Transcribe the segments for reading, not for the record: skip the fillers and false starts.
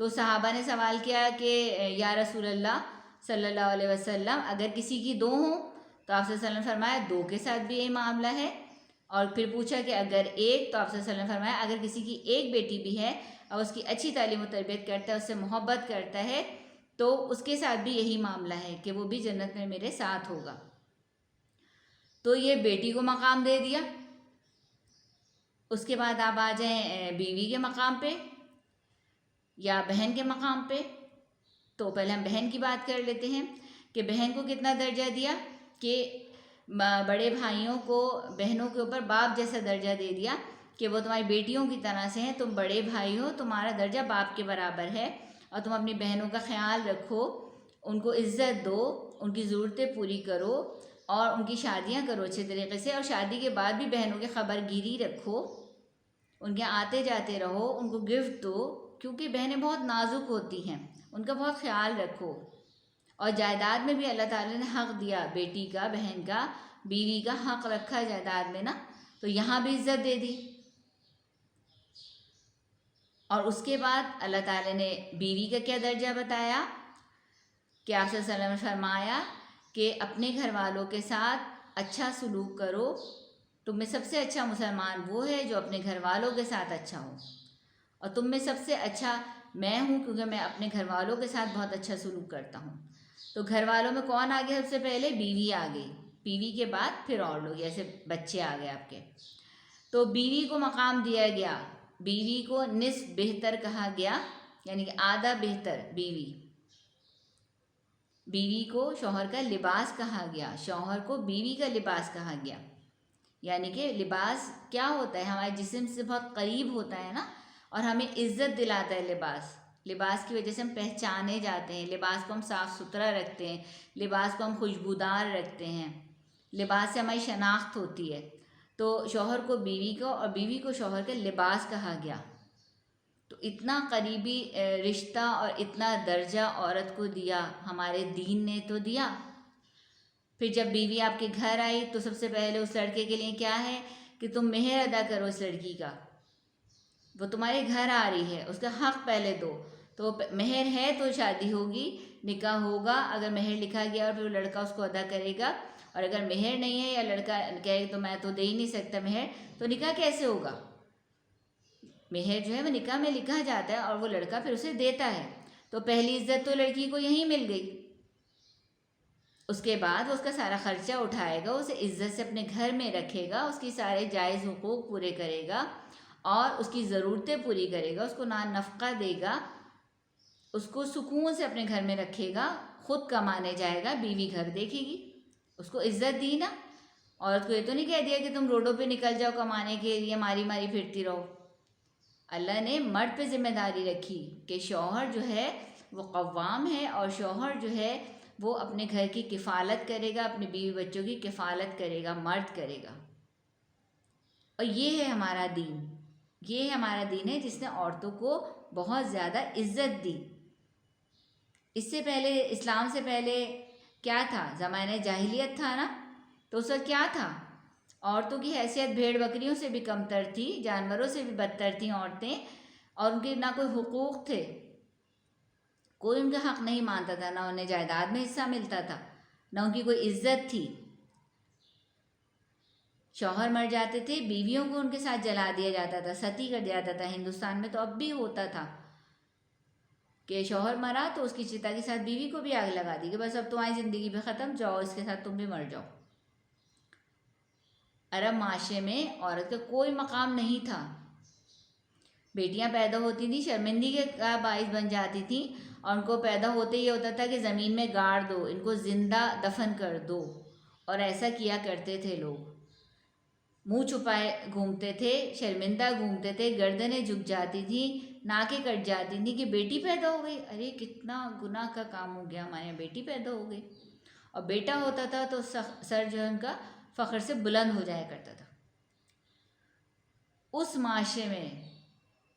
تو صحابہ نے سوال کیا کہ یا رسول اللہ صلی اللہ علیہ وسلم اگر کسی کی 2 ہوں تو آپ صلی اللہ علیہ وسلم نے فرمایا 2 کے ساتھ بھی یہی معاملہ ہے. اور پھر پوچھا کہ اگر 1 تو آپ صلی اللہ علیہ وسلم نے فرمایا اگر کسی کی 1 بیٹی بھی ہے اور اس کی اچھی تعلیم و تربیت کرتا ہے, اس سے محبت کرتا ہے, تو اس کے ساتھ بھی یہی معاملہ ہے کہ وہ بھی جنت میں میرے ساتھ ہوگا. تو یہ بیٹی کو مقام دے دیا. اس کے بعد آپ آ جائیں بیوی کے مقام پہ یا بہن کے مقام پہ. تو پہلے ہم بہن کی بات کر لیتے ہیں کہ بہن کو کتنا درجہ دیا کہ بڑے بھائیوں کو بہنوں کے اوپر باپ جیسا درجہ دے دیا کہ وہ تمہاری بیٹیوں کی طرح سے ہیں, تم بڑے بھائی ہو, تمہارا درجہ باپ کے برابر ہے, اور تم اپنی بہنوں کا خیال رکھو, ان کو عزت دو, ان کی ضرورتیں پوری کرو اور ان کی شادیاں کرو اچھے طریقے سے, اور شادی کے بعد بھی بہنوں کی خبر گیری رکھو, ان کے آتے جاتے رہو, ان کو گفٹ دو, کیونکہ بہنیں بہت نازک ہوتی ہیں, ان کا بہت خیال رکھو. اور جائیداد میں بھی اللہ تعالیٰ نے حق دیا, بیٹی کا, بہن کا, بیوی کا حق رکھا جائیداد میں نا, تو یہاں بھی عزت دے دی. اور اس کے بعد اللہ تعالیٰ نے بیوی کا کیا درجہ بتایا کہ آپ صلی اللہ علیہ وسلم نے فرمایا کہ اپنے گھر والوں کے ساتھ اچھا سلوک کرو. تم میں سب سے اچھا مسلمان وہ ہے جو اپنے گھر والوں کے ساتھ اچھا ہو, اور تم میں سب سے اچھا میں ہوں کیونکہ میں اپنے گھر والوں کے ساتھ بہت اچھا سلوک کرتا ہوں. تو گھر والوں میں کون آ گیا سب سے پہلے؟ بیوی آ گئی, بیوی کے بعد پھر اور لوگ, جیسے بچے آ گئے آپ کے. تو بیوی کو مقام دیا گیا, بیوی کو نصف بہتر کہا گیا, یعنی کہ آدھا بہتر بیوی. بیوی کو شوہر کا لباس کہا گیا, شوہر کو بیوی کا لباس کہا گیا. یعنی کہ لباس کیا ہوتا ہے؟ ہمارے جسم سے بہت قریب ہوتا ہے نا, اور ہمیں عزت دلاتا ہے لباس. لباس کی وجہ سے ہم پہچانے جاتے ہیں, لباس کو ہم صاف ستھرا رکھتے ہیں, لباس کو ہم خوشبودار رکھتے ہیں, لباس سے ہماری شناخت ہوتی ہے. تو شوہر کو بیوی کو اور بیوی کو شوہر کا لباس کہا گیا. تو اتنا قریبی رشتہ اور اتنا درجہ عورت کو دیا ہمارے دین نے تو دیا. پھر جب بیوی آپ کے گھر آئی تو سب سے پہلے اس لڑکے کے لیے کیا ہے کہ تم مہر ادا کرو اس لڑکی کا, وہ تمہارے گھر آ رہی ہے, اس کا حق پہلے دو. تو مہر ہے تو شادی ہوگی, نکاح ہوگا, اگر مہر لکھا گیا اور پھر وہ لڑکا اس کو ادا کرے گا, اور اگر مہر نہیں ہے یا لڑکا کہے تو میں تو دے ہی نہیں سکتا مہر, تو نکاح کیسے ہوگا؟ مہر جو ہے وہ نکاح میں لکھا جاتا ہے اور وہ لڑکا پھر اسے دیتا ہے. تو پہلی عزت تو لڑکی کو یہیں مل گئی. اس کے بعد وہ اس کا سارا خرچہ اٹھائے گا, اسے عزت سے اپنے گھر میں رکھے گا, اس کی سارے جائز حقوق پورے کرے گا اور اس کی ضرورتیں پوری کرے گا, اس کو نان نفقہ دے گا, اس کو سکون سے اپنے گھر میں رکھے گا, خود کمانے جائے گا, بیوی گھر دیکھے گی. اس کو عزت دی نا. عورت کو یہ تو نہیں کہہ دیا کہ تم روڈوں پہ نکل جاؤ کمانے کے لیے, ماری ماری پھرتی رہو. اللہ نے مرد پہ ذمہ داری رکھی کہ شوہر جو ہے وہ قوام ہے, اور شوہر جو ہے وہ اپنے گھر کی کفالت کرے گا, اپنے بیوی بچوں کی کفالت کرے گا, مرد کرے گا. اور یہ ہے ہمارا دین, یہ ہمارا دین ہے جس نے عورتوں کو بہت زیادہ عزت دی. اس سے پہلے, اسلام سے پہلے کیا تھا؟ زمانہ جاہلیت تھا نا, تو اس وقت کیا تھا؟ عورتوں کی حیثیت بھیڑ بکریوں سے بھی کمتر تھی, جانوروں سے بھی بدتر تھیں عورتیں, اور ان کے نہ کوئی حقوق تھے, کوئی ان کا حق نہیں مانتا تھا, نہ انہیں جائیداد میں حصہ ملتا تھا, نہ ان کی کوئی عزت تھی. شوہر مر جاتے تھے, بیویوں کو ان کے ساتھ جلا دیا جاتا تھا, ستی کر دیا جاتا تھا. ہندوستان میں تو اب بھی ہوتا تھا کہ شوہر مرا تو اس کی چتا کے ساتھ بیوی کو بھی آگ لگا دی کہ بس اب تمہاری زندگی بھی ختم, جاؤ اس کے ساتھ تم بھی مر جاؤ. عرب معاشرے میں عورت کا کوئی مقام نہیں تھا. بیٹیاں پیدا ہوتی تھیں شرمندگی کا باعث بن جاتی تھیں, اور ان کو پیدا ہوتے یہ ہوتا تھا کہ زمین میں گاڑ دو, ان کو زندہ دفن کر دو. اور ایسا کیا کرتے تھے لوگ, منہ چھپائے گھومتے تھے, شرمندہ گھومتے تھے, گردنیں جھک جاتی تھیں, ناکیں کٹ جاتی تھیں کہ بیٹی پیدا ہو گئی, ارے کتنا گناہ کا کام ہو گیا, ہمارے یہاں بیٹی پیدا ہو گئی. اور بیٹا ہوتا تھا تو سر جو ہے ان کا فخر سے بلند ہو جایا کرتا تھا. اس معاشرے میں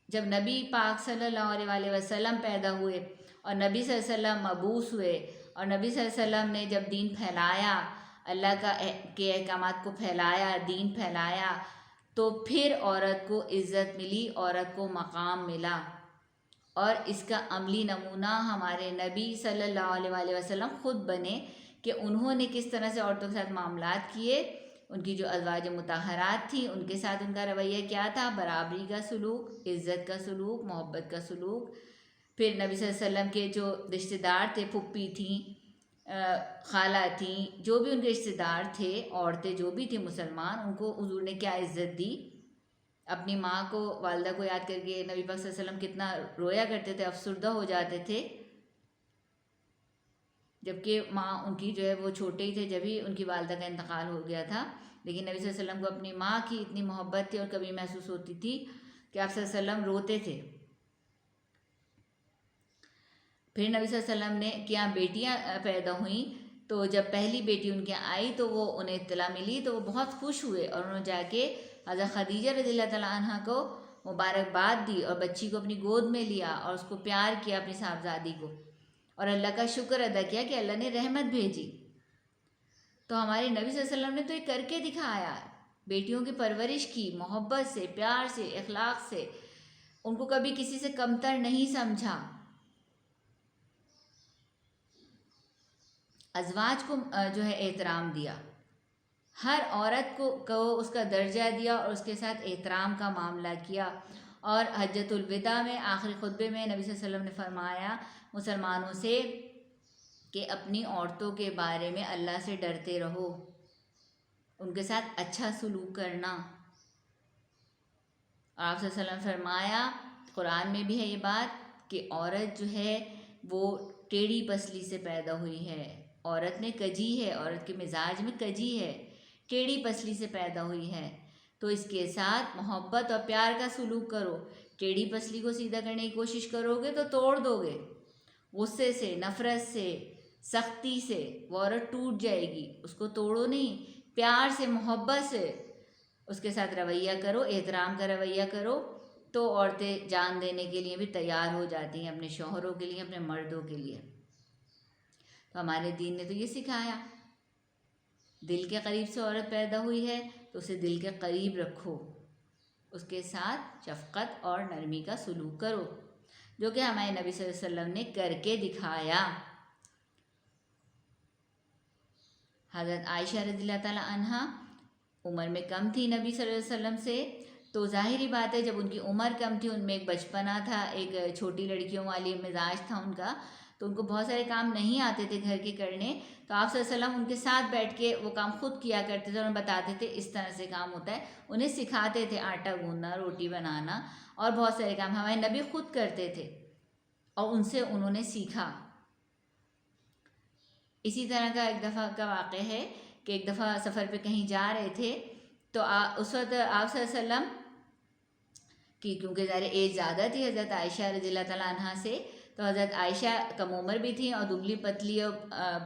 جب نبی پاک صلی اللہ علیہ وسلم پیدا ہوئے اور نبی صلی اللہ علیہ وسلم مبعوث ہوئے, اور نبی صلی اللہ علیہ وسلم نے جب دین پھیلایا, اللہ کے احکامات کو پھیلایا, دین پھیلایا, تو پھر عورت کو عزت ملی, عورت کو مقام ملا. اور اس کا عملی نمونہ ہمارے نبی صلی اللہ علیہ وآلہ وسلم خود بنے کہ انہوں نے کس طرح سے عورتوں کے ساتھ معاملات کیے، ان کی جو ازواج مطہرات تھیں ان کے ساتھ ان کا رویہ کیا تھا، برابری کا سلوک، عزت کا سلوک، محبت کا سلوک۔ پھر نبی صلی اللہ علیہ وسلم کے جو رشتہ دار تھے، پھپھی تھیں، خالہ تھیں، جو بھی ان کے رشتہ دار تھے، عورتیں جو بھی تھیں مسلمان، ان کو حضور نے کیا عزت دی۔ اپنی ماں کو، والدہ کو یاد کر کے نبی پاک صلی اللہ علیہ وسلم کتنا رویا کرتے تھے، افسردہ ہو جاتے تھے، جبکہ ماں ان کی جو ہے وہ چھوٹے ہی تھے جبھی ان کی والدہ کا انتقال ہو گیا تھا، لیکن نبی صلی اللہ علیہ وسلم کو اپنی ماں کی اتنی محبت تھی اور کبھی محسوس ہوتی تھی کہ آپ صلی اللہ علیہ وسلم روتے تھے۔ پھر نبی صلی اللہ علیہ وسلم نے کیا بیٹیاں پیدا ہوئیں، تو جب پہلی بیٹی ان کے آئی تو وہ انہیں اطلاع ملی تو وہ بہت خوش ہوئے، اور انہوں نے جا کے حضرت خدیجہ رضی اللہ تعالیٰ عنہ کو مبارکباد دی اور بچی کو اپنی گود میں لیا اور اس کو پیار کیا، اپنی صاحبزادی کو، اور اللہ کا شکر ادا کیا کہ اللہ نے رحمت بھیجی۔ تو ہمارے نبی صلی اللہ علیہ وسلم نے تو یہ کر کے دکھایا، بیٹیوں کی پرورش کی، محبت سے، پیار سے، اخلاق سے، ان کو کبھی کسی سے کمتر نہیں سمجھا، ازواج کو جو ہے احترام دیا، ہر عورت کو اس کا درجہ دیا اور اس کے ساتھ احترام کا معاملہ کیا۔ اور حجۃ الوداع میں آخری خطبے میں نبی صلی اللہ علیہ وسلم نے فرمایا مسلمانوں سے کہ اپنی عورتوں کے بارے میں اللہ سے ڈرتے رہو، ان کے ساتھ اچھا سلوک کرنا۔ اور آپ صلی اللہ علیہ وسلم نے فرمایا، قرآن میں بھی ہے یہ بات، کہ عورت جو ہے وہ ٹیڑھی پسلی سے پیدا ہوئی ہے، عورت میں کجی ہے، عورت کے مزاج میں کجی ہے، ٹیڑھی پسلی سے پیدا ہوئی ہے، تو اس کے ساتھ محبت اور پیار کا سلوک کرو۔ ٹیڑھی پسلی کو سیدھا کرنے کی کوشش کرو گے تو توڑ دو گے، غصے سے، نفرت سے، سختی سے وہ عورت ٹوٹ جائے گی، اس کو توڑو نہیں، پیار سے، محبت سے اس کے ساتھ رویہ کرو، احترام کا رویہ کرو، تو عورتیں جان دینے کے لیے بھی تیار ہو جاتی ہیں، اپنے شوہروں کے لیے، اپنے مردوں کے لیے۔ تو ہمارے دین نے تو یہ سکھایا، دل کے قریب سے عورت پیدا ہوئی ہے تو اسے دل کے قریب رکھو، اس کے ساتھ شفقت اور نرمی کا سلوک کرو، جو کہ ہمارے نبی صلی اللہ علیہ وسلم نے کر کے دکھایا۔ حضرت عائشہ رضی اللہ تعالیٰ عنہ عمر میں کم تھی نبی صلی اللہ علیہ وسلم سے، تو ظاہری بات ہے جب ان کی عمر کم تھی، ان میں ایک بچپنا تھا، ایک چھوٹی لڑکیوں والی مزاج تھا ان کا، تو ان کو بہت سارے کام نہیں آتے تھے گھر کے کرنے، تو آپ صلی اللہ علیہ وسلم ان کے ساتھ بیٹھ کے وہ کام خود کیا کرتے تھے اور انہیں بتاتے تھے اس طرح سے کام ہوتا ہے، انہیں سکھاتے تھے آٹا گوندنا، روٹی بنانا اور بہت سارے کام ہمارے نبی خود کرتے تھے اور ان سے انہوں نے سیکھا۔ اسی طرح کا ایک دفعہ کا واقعہ ہے کہ ایک دفعہ سفر پہ کہیں جا رہے تھے، تو اس وقت آپ صلی اللہ علیہ وسلم کی کیونکہ ظاہر ایج زیادہ تھی حضرت عائشہ رضی اللہ تعالیٰ عنہ سے، تو حضرت عائشہ کم عمر بھی تھیں اور دبلی پتلی اور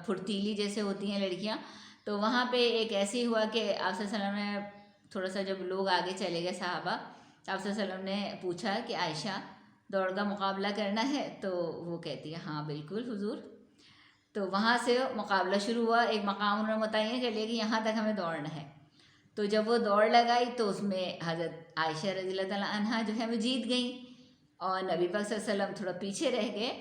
پھرتیلی جیسے ہوتی ہیں لڑکیاں، تو وہاں پہ ایک ایسے ہی ہوا کہ آپ صلی اللہ علیہ وسلم نے تھوڑا سا جب لوگ آگے چلے گئے صحابہ، تو آپ صلی اللہ علیہ وسلم نے پوچھا کہ عائشہ دوڑ کا مقابلہ کرنا ہے؟ تو وہ کہتی ہے ہاں بالکل حضور۔ تو وہاں سے مقابلہ شروع ہوا، ایک مقام انہوں نے متعین کر لیا کہ یہاں تک ہمیں دوڑنا ہے، تو جب وہ دوڑ لگائی تو اس میں حضرت عائشہ رضی اللہ تعالیٰ عنہ جو ہے وہ جیت گئیں اور نبی پاک صلی اللہ علیہ وسلم تھوڑا پیچھے رہ گئے،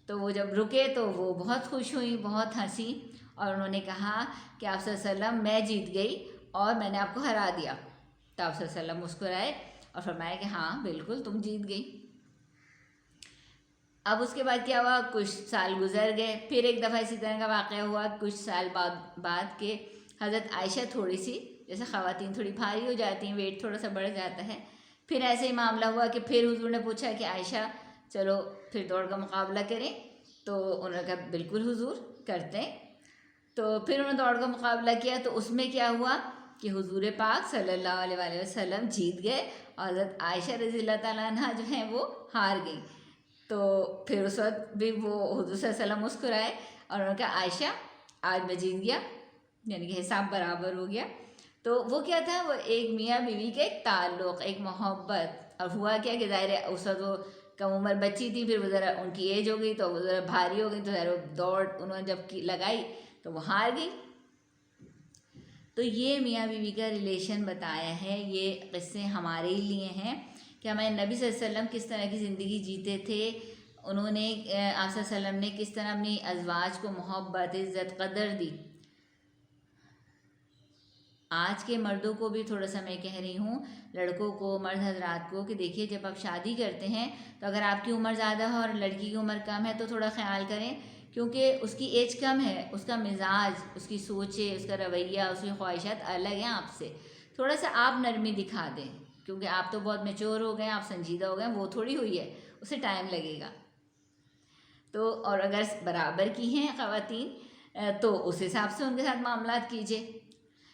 تو وہ جب رکے تو وہ بہت خوش ہوئیں، بہت ہنسی، اور انہوں نے کہا کہ آپ صلی اللہ علیہ وسلم میں جیت گئی اور میں نے آپ کو ہرا دیا، تو آپ صلی اللہ علیہ وسلم مسکرائے اور فرمایا کہ ہاں بالکل تم جیت گئی۔ اب اس کے بعد کیا ہوا، کچھ سال گزر گئے، پھر ایک دفعہ اسی طرح کا واقعہ ہوا کچھ سال بعد کہ حضرت عائشہ تھوڑی سی، جیسے خواتین تھوڑی بھاری ہو جاتی ہیں، ویٹ تھوڑا سا بڑھ جاتا ہے، پھر ایسے ہی معاملہ ہوا کہ پھر حضور نے پوچھا کہ عائشہ چلو پھر دوڑ کا مقابلہ کریں، تو انہوں نے کہا بالکل حضور کرتے ہیں، تو پھر انہوں نے دوڑ کا مقابلہ کیا، تو اس میں کیا ہوا کہ حضور پاک صلی اللہ علیہ وآلہ وسلم جیت گئے اور حضرت عائشہ رضی اللہ تعالیٰ عنہ جو ہیں وہ ہار گئیں، تو پھر اس وقت بھی وہ حضور صلی اللہ علیہ وسلم مسکرائے اور انہوں نے کہا عائشہ آج میں جیت گیا، یعنی کہ حساب برابر ہو گیا۔ تو وہ کیا تھا، وہ ایک میاں بیوی کے ایک تعلق، ایک محبت، اور ہوا کیا کہ ظاہر اس وقت وہ کم عمر بچی تھی، پھر وہ ذرا ان کی ایج ہو گئی تو وہ ذرا بھاری ہو گئی، تو ظاہر وہ دوڑ انہوں نے جب لگائی تو وہ ہار گئی۔ تو یہ میاں بیوی کا ریلیشن بتایا ہے، یہ قصے ہمارے لیے ہیں کہ ہمارے نبی صلی اللہ علیہ وسلم کس طرح کی زندگی جیتے تھے، انہوں نے آپ صلی اللہ علیہ وسلم نے کس طرح اپنی ازواج کو محبت، عزت، قدر دی۔ آج کے مردوں کو بھی تھوڑا سا میں کہہ رہی ہوں، لڑکوں کو، مرد حضرات کو، کہ دیکھیے جب آپ شادی کرتے ہیں تو اگر آپ کی عمر زیادہ ہے اور لڑکی کی عمر کم ہے تو تھوڑا خیال کریں، کیونکہ اس کی ایج کم ہے، اس کا مزاج، اس کی سوچیں، اس کا رویہ، اس کی خواہشات الگ ہیں آپ سے، تھوڑا سا آپ نرمی دکھا دیں، کیونکہ آپ تو بہت میچور ہو گئے ہیں، آپ سنجیدہ ہو گئے ہیں، وہ تھوڑی ہوئی ہے، اسے ٹائم لگے گا۔ تو اور اگر برابر کی ہیں خواتین تو اس حساب سے ان کے ساتھ معاملات کیجیے۔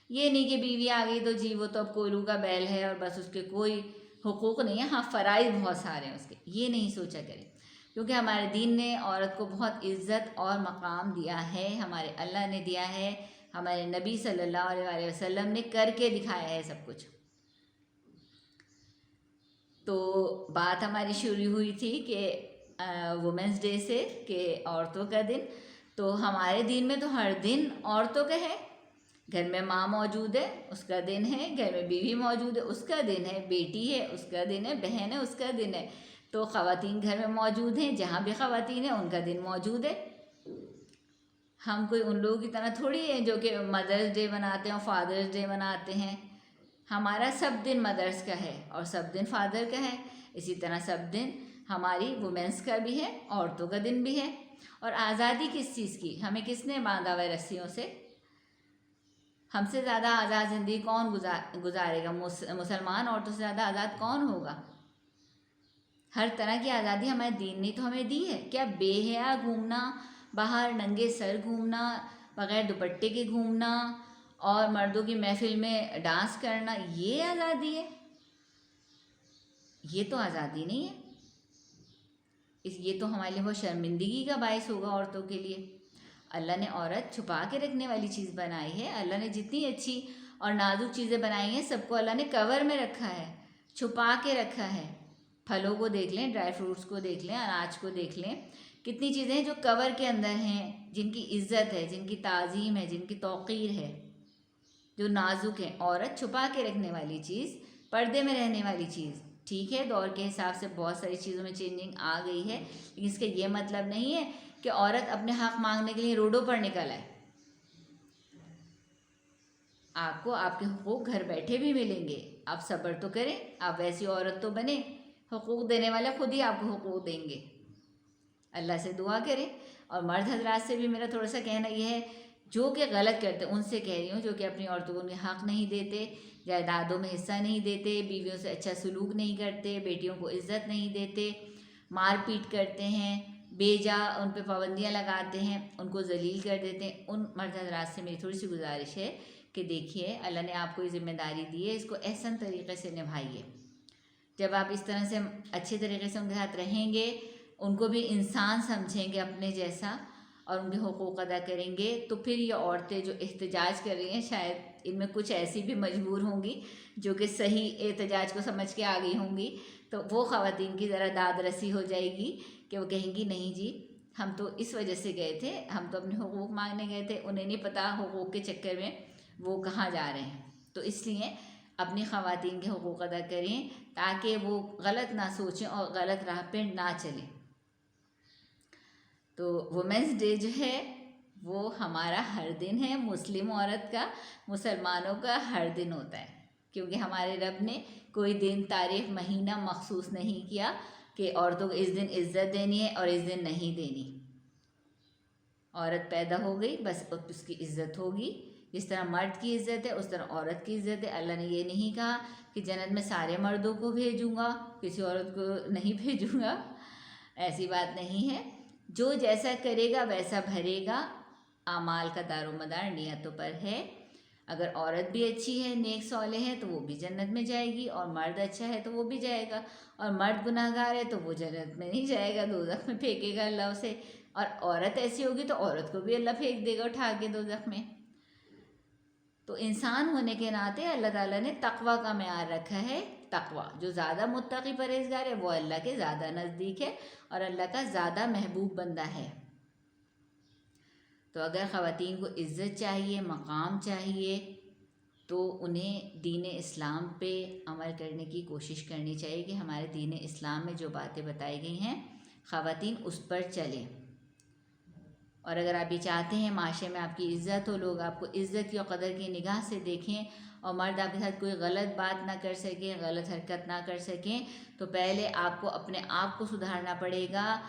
یہ نہیں کہ بیوی آ گئی تو جی وہ تو اب کوئلو کا بیل ہے اور بس اس کے کوئی حقوق نہیں ہے، ہاں فرائض بہت سارے ہیں اس کے، یہ نہیں سوچا کریں، کیونکہ ہمارے دین نے عورت کو بہت عزت اور مقام دیا ہے، ہمارے اللہ نے دیا ہے، ہمارے نبی صلی اللہ علیہ وسلم نے کر کے دکھایا ہے سب کچھ۔ تو بات ہماری شروع ہوئی تھی کہ وومنس ڈے سے، کہ عورتوں کا دن، تو ہمارے دین میں تو ہر دن عورتوں کا ہے۔ گھر میں ماں موجود ہے، اس کا دن ہے، گھر میں بیوی موجود ہے، اس کا دن ہے، بیٹی ہے، اس کا دن ہے، بہن ہے، اس کا دن ہے۔ تو خواتین گھر میں موجود ہیں، جہاں بھی خواتین ہیں ان کا دن موجود ہے۔ ہم کوئی ان لوگوں کی طرح تھوڑی ہیں جو کہ مدرس ڈے مناتے ہیں اور فادرس ڈے مناتے ہیں۔ ہمارا سب دن مدرس کا ہے اور سب دن فادر کا ہے، اسی طرح سب دن ہماری وومنس کا بھی ہے، عورتوں کا دن بھی ہے۔ اور آزادی کس چیز کی؟ ہمیں کس نے باندھا ہوا ہے رسیوں سے؟ ہم سے زیادہ آزاد زندگی کون گزارے گا؟ مسلمان عورتوں سے زیادہ آزاد کون ہوگا؟ ہر طرح کی آزادی ہمارے دین نے تو ہمیں دی ہے۔ کیا بے حیا گھومنا، باہر ننگے سر گھومنا، بغیر دوپٹے کے گھومنا اور مردوں کی محفل میں ڈانس کرنا، یہ آزادی ہے؟ یہ تو آزادی نہیں ہے۔ یہ تو ہمارے لیے بہت شرمندگی کا باعث ہوگا عورتوں کے لیے۔ اللہ نے عورت چھپا کے رکھنے والی چیز بنائی ہے۔ اللہ نے جتنی اچھی اور نازک چیزیں بنائی ہیں سب کو اللہ نے کور میں رکھا ہے، چھپا کے رکھا ہے۔ پھلوں کو دیکھ لیں، ڈرائی فروٹس کو دیکھ لیں، اناج کو دیکھ لیں، کتنی چیزیں ہیں جو کور کے اندر ہیں، جن کی عزت ہے، جن کی تعظیم ہے، جن کی توقیر ہے، جو نازک ہیں۔ عورت چھپا کے رکھنے والی چیز، پردے میں رہنے والی چیز، ٹھیک ہے دور کے حساب سے بہت ساری چیزوں میں چینجنگ آ گئی ہے، لیکن اس کا یہ مطلب نہیں ہے کہ عورت اپنے حق مانگنے کے لیے روڈوں پر نکل آئے۔ آپ کو آپ کے حقوق گھر بیٹھے بھی ملیں گے، آپ صبر تو کریں، آپ ویسی عورت تو بنیں، حقوق دینے والا خود ہی آپ کو حقوق دیں گے۔ اللہ سے دعا کریں۔ اور مرد حضرات سے بھی میرا تھوڑا سا کہنا یہ ہے، جو کہ غلط کرتے ان سے کہہ رہی ہوں، جو کہ اپنی عورتوں کو حق نہیں دیتے، جائیدادوں میں حصہ نہیں دیتے، بیویوں سے اچھا سلوک نہیں کرتے، بیٹیوں کو عزت نہیں دیتے، مار پیٹ کرتے ہیں، بے جا ان پہ پابندیاں لگاتے ہیں، ان کو ذلیل کر دیتے ہیں، ان مرد حضرات سے میری تھوڑی سی گزارش ہے کہ دیکھیے اللہ نے آپ کو یہ ذمہ داری دی ہے، اس کو احسن طریقے سے نبھائیے۔ جب آپ اس طرح سے اچھے طریقے سے ان کے ساتھ رہیں گے، ان کو بھی انسان سمجھیں گے اپنے جیسا اور ان کے حقوق ادا کریں گے، تو پھر یہ عورتیں جو احتجاج کر رہی ہیں شاید ان میں کچھ ایسی بھی مجبور ہوں گی جو کہ صحیح احتجاج کو سمجھ کے آ گئی ہوں گی، تو وہ خواتین کی ذرا داد رسی ہو جائے گی کہ وہ کہیں گی نہیں جی ہم تو اس وجہ سے گئے تھے، ہم تو اپنے حقوق مانگنے گئے تھے، انہیں نہیں پتہ حقوق کے چکر میں وہ کہاں جا رہے ہیں۔ تو اس لیے اپنی خواتین کے حقوق ادا کریں تاکہ وہ غلط نہ سوچیں اور غلط راہ پہ نہ چلیں۔ تو وومنس ڈے جو ہے وہ ہمارا ہر دن ہے، مسلم عورت کا، مسلمانوں کا ہر دن ہوتا ہے، کیونکہ ہمارے رب نے کوئی دن، تاریخ، مہینہ مخصوص نہیں کیا کہ عورتوں کو اس دن عزت دینی ہے اور اس دن نہیں دینی۔ عورت پیدا ہو گئی بس اس کی عزت ہوگی، جس طرح مرد کی عزت ہے اس طرح عورت کی عزت ہے۔ اللہ نے یہ نہیں کہا کہ جنت میں سارے مردوں کو بھیجوں گا، کسی عورت کو نہیں بھیجوں گا، ایسی بات نہیں ہے۔ جو جیسا کرے گا ویسا بھرے گا، اعمال کا دار و مدار نیتوں پر ہے۔ اگر عورت بھی اچھی ہے، نیک صالح ہے تو وہ بھی جنت میں جائے گی، اور مرد اچھا ہے تو وہ بھی جائے گا، اور مرد گناہ گار ہے تو وہ جنت میں نہیں جائے گا، دوزخ میں پھینکے گا اللہ اسے، اور عورت ایسی ہوگی تو عورت کو بھی اللہ پھینک دے گا اٹھا کے دوزخ میں۔ تو انسان ہونے کے ناطے اللہ تعالیٰ نے تقوی کا معیار رکھا ہے۔ تقوی، جو زیادہ متقی پرہیزگار ہے وہ اللہ کے زیادہ نزدیک ہے اور اللہ کا زیادہ محبوب بندہ ہے۔ تو اگر خواتین کو عزت چاہیے، مقام چاہیے، تو انہیں دین اسلام پہ عمل کرنے کی کوشش کرنی چاہیے کہ ہمارے دین اسلام میں جو باتیں بتائی گئی ہیں خواتین اس پر چلیں. اور اگر آپ یہ چاہتے ہیں معاشرے میں آپ کی عزت ہو، لوگ آپ کو عزت کی اور قدر کی نگاہ سے دیکھیں، اور مرد آپ کے ساتھ کوئی غلط بات نہ کر سکیں، غلط حرکت نہ کر سکیں، تو پہلے آپ کو اپنے آپ کو سدھارنا پڑے گا.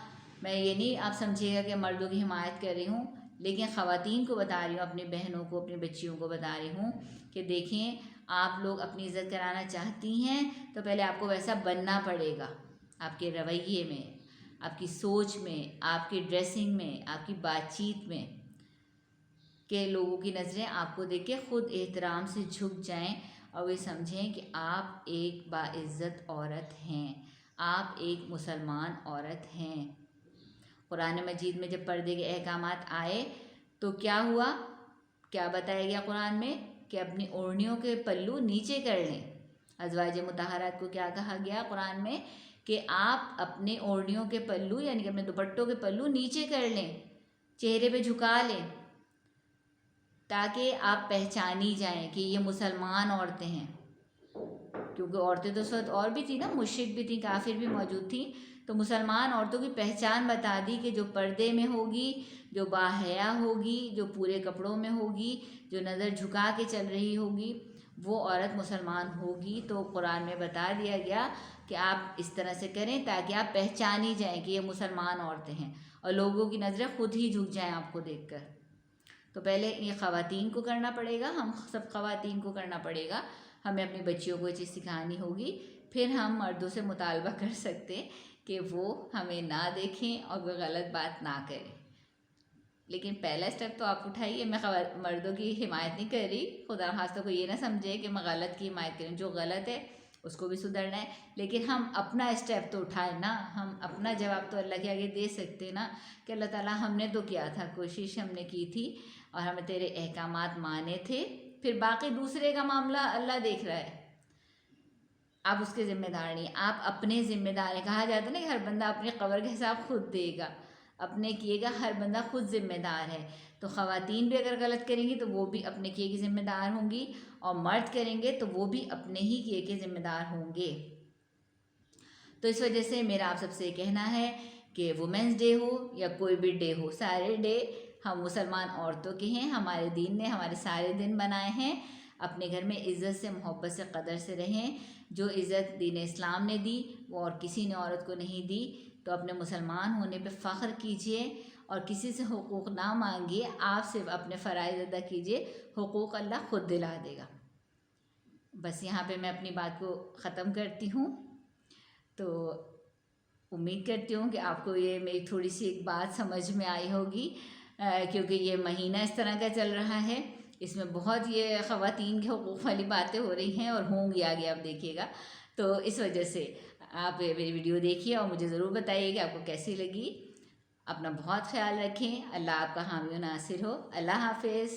میں یہ نہیں آپ سمجھیے گا کہ مردوں کی حمایت کر رہی ہوں، لیکن خواتین کو بتا رہی ہوں، اپنی بہنوں کو، اپنی بچیوں کو بتا رہی ہوں کہ دیکھیں آپ لوگ اپنی عزت کرانا چاہتی ہیں تو پہلے آپ کو ویسا بننا پڑے گا، آپ کے رویے میں، آپ کی سوچ میں، آپ کی ڈریسنگ میں، آپ کی بات چیت میں، کہ لوگوں کی نظریں آپ کو دیکھ کے خود احترام سے جھک جائیں اور وہ سمجھیں کہ آپ ایک باعزت عورت ہیں، آپ ایک مسلمان عورت ہیں. قرآن مجید میں جب پردے کے احکامات آئے تو کیا ہوا، کیا بتایا گیا قرآن میں کہ اپنی اوڑھنیوں کے پلو نیچے کر لیں. ازواج مطہرات کو کیا کہا گیا قرآن میں کہ آپ اپنے اوڑھنیوں کے پلو یعنی کہ اپنے دوپٹوں کے پلو نیچے کر لیں، چہرے پہ جھکا لیں، تاکہ آپ پہچانی جائیں کہ یہ مسلمان عورتیں ہیں. کیونکہ عورتیں تو اس وقت اور بھی تھیں نا، مشرک بھی تھیں، کافر بھی موجود تھیں، تو مسلمان عورتوں کی پہچان بتا دی کہ جو پردے میں ہوگی، جو باحیا ہوگی، جو پورے کپڑوں میں ہوگی، جو نظر جھکا کے چل رہی ہوگی، وہ عورت مسلمان ہوگی. تو قرآن میں بتا دیا گیا کہ آپ اس طرح سے کریں تاکہ آپ پہچانی جائیں کہ یہ مسلمان عورتیں ہیں اور لوگوں کی نظریں خود ہی جھک جائیں آپ کو دیکھ کر. تو پہلے یہ خواتین کو کرنا پڑے گا، ہم سب خواتین کو کرنا پڑے گا، ہمیں اپنی بچیوں کو یہ چیز سکھانی ہوگی. پھر ہم مردوں سے مطالبہ کر سکتے کہ وہ ہمیں نہ دیکھیں اور کوئی غلط بات نہ کریں. لیکن پہلا اسٹیپ تو آپ اٹھائیے. میں مردوں کی حمایت نہیں کر رہی، خدا خواستہ کو یہ نہ سمجھے کہ میں غلط کی حمایت کروں، جو غلط ہے اس کو بھی سدھرنا ہے، لیکن ہم اپنا اسٹیپ تو اٹھائیں نا. ہم اپنا جواب تو اللہ کے آگے دے سکتے نا کہ اللہ تعالیٰ ہم نے تو کیا تھا، کوشش ہم نے کی تھی اور ہمیں تیرے احکامات مانے تھے، پھر باقی دوسرے کا معاملہ اللہ دیکھ رہا ہے، آپ اس کے ذمہ دار نہیں، آپ اپنے ذمہ دار ہیں. کہا جاتا ہے نا کہ ہر بندہ اپنی قبر کا حساب خود دے گا، اپنے کیے گا ہر بندہ خود ذمہ دار ہے. تو خواتین بھی اگر غلط کریں گی تو وہ بھی اپنے کیے کی ذمہ دار ہوں گی، اور مرد کریں گے تو وہ بھی اپنے ہی کیے کے ذمہ دار ہوں گے. تو اس وجہ سے میرا آپ سب سے کہنا ہے کہ وومنس ڈے ہو یا کوئی بھی ڈے ہو، سارے ڈے ہم مسلمان عورتوں کے ہیں. ہمارے دین نے ہمارے سارے دن بنائے ہیں. اپنے گھر میں عزت سے، محبت سے، قدر سے رہیں. جو عزت دین اسلام نے دی وہ اور کسی نے عورت کو نہیں دی. تو اپنے مسلمان ہونے پہ فخر کیجئے اور کسی سے حقوق نہ مانگیے، آپ صرف اپنے فرائض ادا کیجئے، حقوق اللہ خود دلا دے گا. بس یہاں پہ میں اپنی بات کو ختم کرتی ہوں. تو امید کرتی ہوں کہ آپ کو یہ میری تھوڑی سی ایک بات سمجھ میں آئی ہوگی، کیونکہ یہ مہینہ اس طرح کا چل رہا ہے، اس میں بہت یہ خواتین کے حقوق والی باتیں ہو رہی ہیں اور ہوں گی آگے، آپ دیکھیے گا. تو اس وجہ سے آپ میری ویڈیو دیکھیے اور مجھے ضرور بتائیے کہ آپ کو کیسی لگی. اپنا بہت خیال رکھیں. اللہ آپ کا حامی و ناصر ہو. اللہ حافظ.